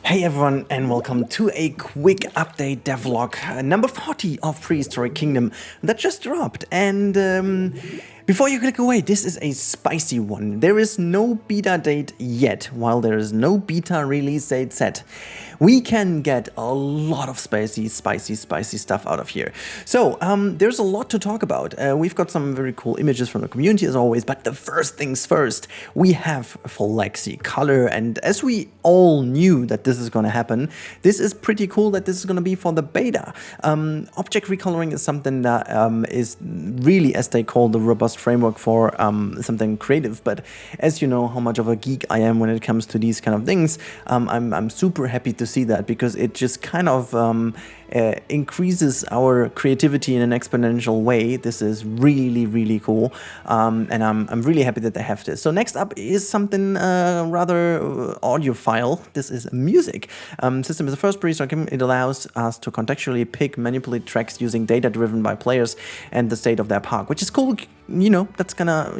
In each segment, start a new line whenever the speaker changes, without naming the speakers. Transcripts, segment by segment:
Hey everyone, and welcome to a quick update devlog number 40 of Prehistoric Kingdom that just dropped. And before you click away, this is a spicy one. There is no beta date yet, while there is no beta release date set. We can get a lot of spicy stuff out of here. So there's a lot to talk about. We've got some very cool images from the community as always, but the first things first, we have Flexicolor, and as we all knew that this is going to happen, this is pretty cool that this is going to be for the beta. Object recoloring is something that is really, as they call, the robust framework for something creative. But as you know how much of a geek I am when it comes to these kind of things, I'm super happy to see that, because it just kind of increases our creativity in an exponential way. This is really cool, and I'm really happy that they have this. So next up is something rather audiophile. This is music. System is the first Prehistoric game. It allows us to contextually pick, manipulate tracks using data driven by players and the state of their park, which is cool. You know, that's gonna,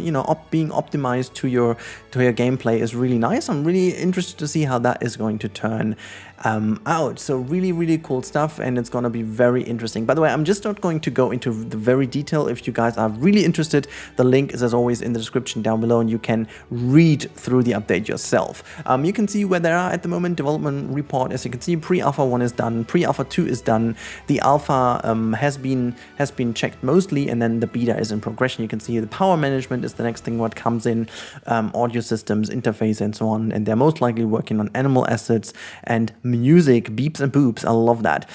being optimized to your gameplay is really nice. I'm really interested to see how that is going to turn out. So really cool stuff, and it's gonna be very interesting. By the way, I'm just not going to go into the very detail. If you guys are really interested, the link is as always in the description down below, and you can read through the update yourself. You can see where they are at the moment. Development report, as you can see, pre-alpha 1 is done, pre-alpha 2 is done, the alpha has been checked mostly, and then the beta is in progression. You can see the power management is the next thing what comes in, audio systems, interface, and so on, and they're most likely working on animal assets and music, beeps and boops. I love that.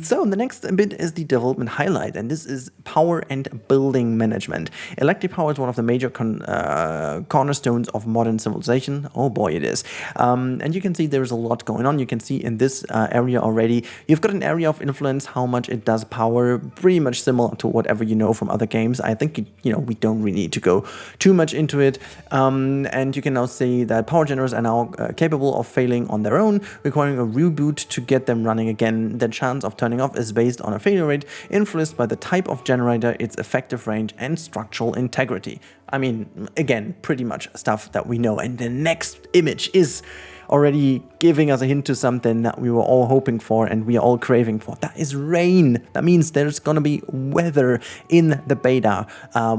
So the next bit is the development highlight, and this is power and building management. Electric power is one of the major cornerstones of modern civilization. Oh boy, it is. And you can see there's a lot going on. You can see in this area already, you've got an area of influence, how much it does power, pretty much similar to whatever you know from other games. I think, we don't really need to go too much into it. And you can now see that power generators are now capable of failing on their own, requiring a reboot to get them running again. The chance of turning off is based on a failure rate influenced by the type of generator, its effective range, and structural integrity. I mean, again, pretty much stuff that we know. And the next image is already giving us a hint to something that we were all hoping for and we are all craving for. That is rain. That means there's going to be weather in the beta,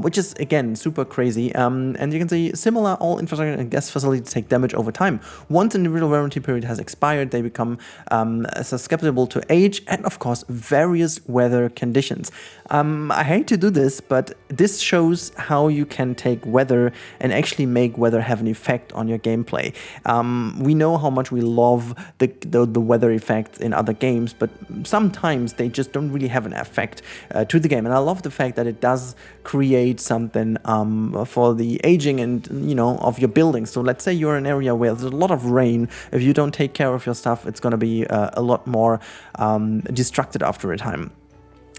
which is, again, super crazy. And you can see similar, all infrastructure and gas facilities take damage over time. Once an individual warranty period has expired, they become susceptible to age and, of course, various weather conditions. I hate to do this, but this shows how you can take weather and actually make weather have an effect on your gameplay. We know how much we love the weather effects in other games, but sometimes they just don't really have an effect to the game. And I love the fact that it does create something for the aging and of your buildings. So let's say you're in an area where there's a lot of rain. If you don't take care of your stuff, it's going to be a lot more destructed after a time.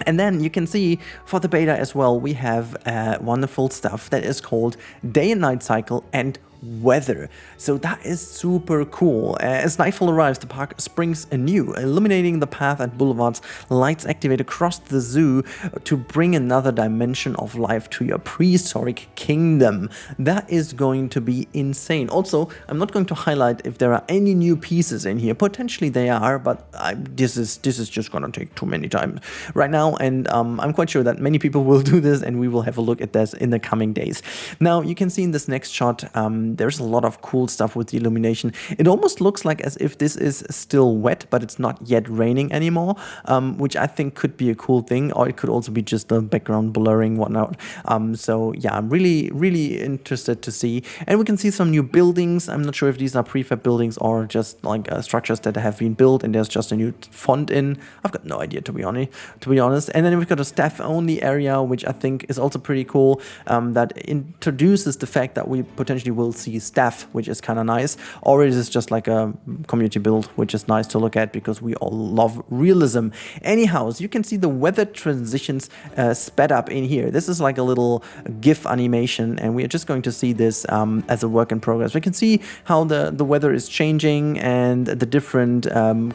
And then you can see for the beta as well, we have wonderful stuff that is called day and night cycle and weather. So that is super cool. As nightfall arrives, the park springs anew, illuminating the path and boulevards. Lights activate across the zoo to bring another dimension of life to your prehistoric kingdom. That is going to be insane. Also, I'm not going to highlight if there are any new pieces in here. Potentially they are, but this is just gonna take too many time right now, and I'm quite sure that many people will do this, and we will have a look at this in the coming days. Now you can see in this next shot, there's a lot of cool stuff with the illumination. It almost looks like as if this is still wet, but it's not yet raining anymore, which I think could be a cool thing, or it could also be just the background blurring, whatnot. So yeah, I'm really interested to see. And we can see some new buildings. I'm not sure if these are prefab buildings or just like structures that have been built and there's just a new font in. I've got no idea, to be honest. And then we've got a staff-only area, which I think is also pretty cool, that introduces the fact that we potentially will see staff, which is kind of nice, or it is just like a community build, which is nice to look at because we all love realism. Anyhow, so you can see the weather transitions sped up in here. This is like a little GIF animation, and we are just going to see this as a work in progress. We can see how the weather is changing and the different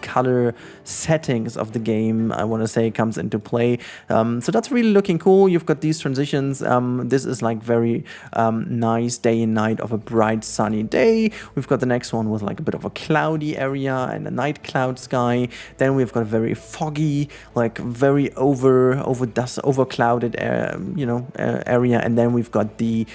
color settings of the game, I want to say, comes into play. So that's really looking cool. You've got these transitions. This is like very nice day and night of a bright sunny day. We've got the next one with like a bit of a cloudy area and a night cloud sky. Then we've got a very foggy, like very overclouded area, and then we've got the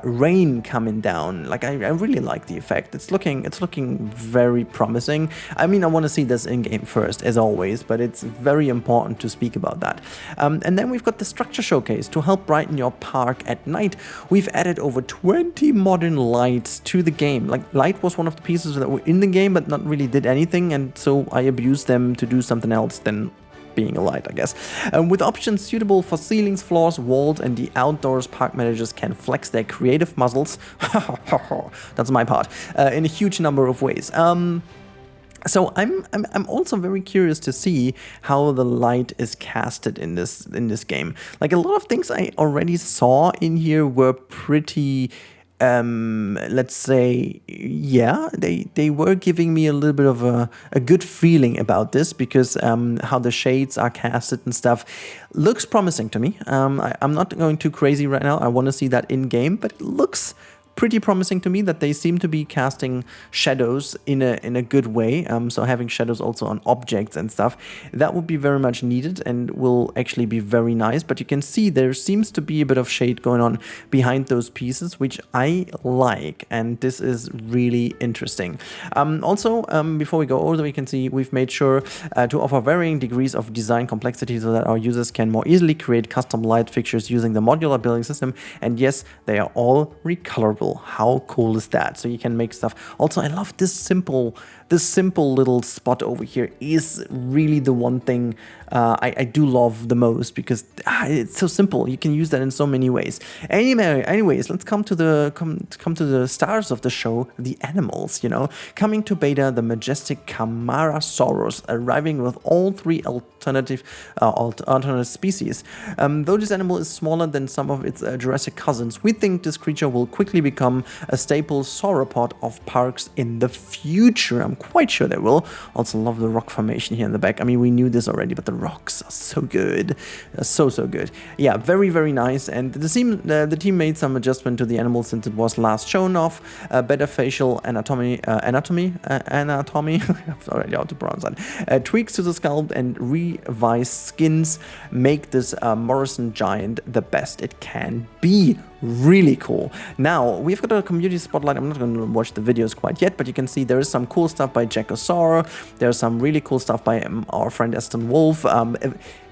rain coming down. Like I really like the effect. It's looking very promising. I mean, I want to see this in game first, as always, but it's very important to speak about that. And then we've got the structure showcase to help brighten your park at night. We've added over 20 modern lights to the game. Like, light was one of the pieces that were in the game but not really did anything, and so I abused them to do something else than being a light, I guess. With options suitable for ceilings, floors, walls, and the outdoors, park managers can flex their creative muscles. That's my part. In a huge number of ways. So I'm also very curious to see how the light is casted in this game. Like, a lot of things I already saw in here were pretty, let's say, yeah, they were giving me a little bit of a good feeling about this, because how the shades are casted and stuff looks promising to me. I'm not going too crazy right now. I want to see that in game, but it looks pretty promising to me that they seem to be casting shadows in a good way. So having shadows also on objects and stuff, that would be very much needed and will actually be very nice. But you can see there seems to be a bit of shade going on behind those pieces, which I like, and this is really interesting. Also, before we go over, we can see we've made sure to offer varying degrees of design complexity so that our users can more easily create custom light fixtures using the modular building system. And yes, they are all recolorable. How cool is that? So you can make stuff. Also, I love this simple little spot over here is really the one thing I do love the most, because it's so simple. You can use that in so many ways. Anyways, let's come to the stars of the show, the animals. Coming to beta, the majestic Camarasaurus, arriving with all 3 alternate species. Though this animal is smaller than some of its Jurassic cousins, we think this creature will quickly become a staple sauropod of parks in the future. I'm quite sure they will. Also love the rock formation here in the back. I mean, we knew this already, but the rocks are so good. So good. Yeah, very, very nice. And the team made some adjustment to the animal since it was last shown off. Better facial anatomy. I'm sorry how to pronounce that. Tweaks to the scalp and revised skins make this Morrison giant the best it can be. Really cool. Now, we've got a community spotlight. I'm not going to watch the videos quite yet, but you can see there is some cool stuff by Jackosaur. There's some really cool stuff by our friend Aston Wolf.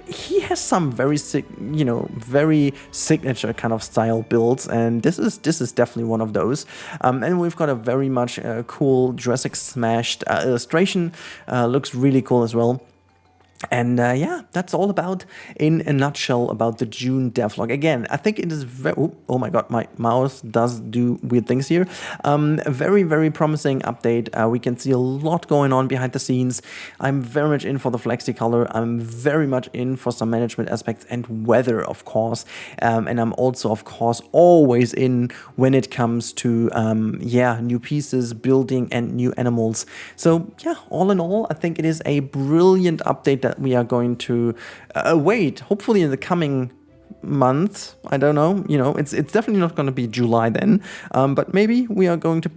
He has some very signature kind of style builds, and this is definitely one of those. And we've got a very much cool Jurassic Smashed illustration. Looks really cool as well. And yeah, that's all about, in a nutshell, about the June devlog. Again, I think it is very... Oh my god, my mouse does do weird things here. A very, very promising update. We can see a lot going on behind the scenes. I'm very much in for the Flexicolor. I'm very much in for some management aspects and weather, of course. And I'm also, of course, always in when it comes to, new pieces, building, and new animals. So, yeah, all in all, I think it is a brilliant update that we are going to await, hopefully in the coming month. I don't know, it's definitely not going to be July then, but maybe we are going to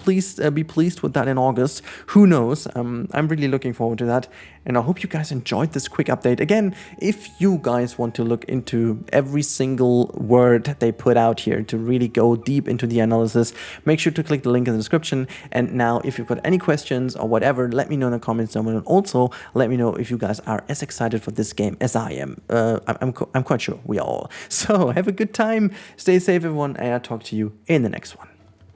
be pleased with that in August. Who knows? I'm really looking forward to that, and I hope you guys enjoyed this quick update. Again, if you guys want to look into every single word they put out here to really go deep into the analysis, make sure to click the link in the description. And now, if you've got any questions or whatever, let me know in the comments down below, and also let me know if you guys are as excited for this game as I am. I'm quite sure we are all. So have a good time, stay safe everyone, and I'll talk to you in the next one.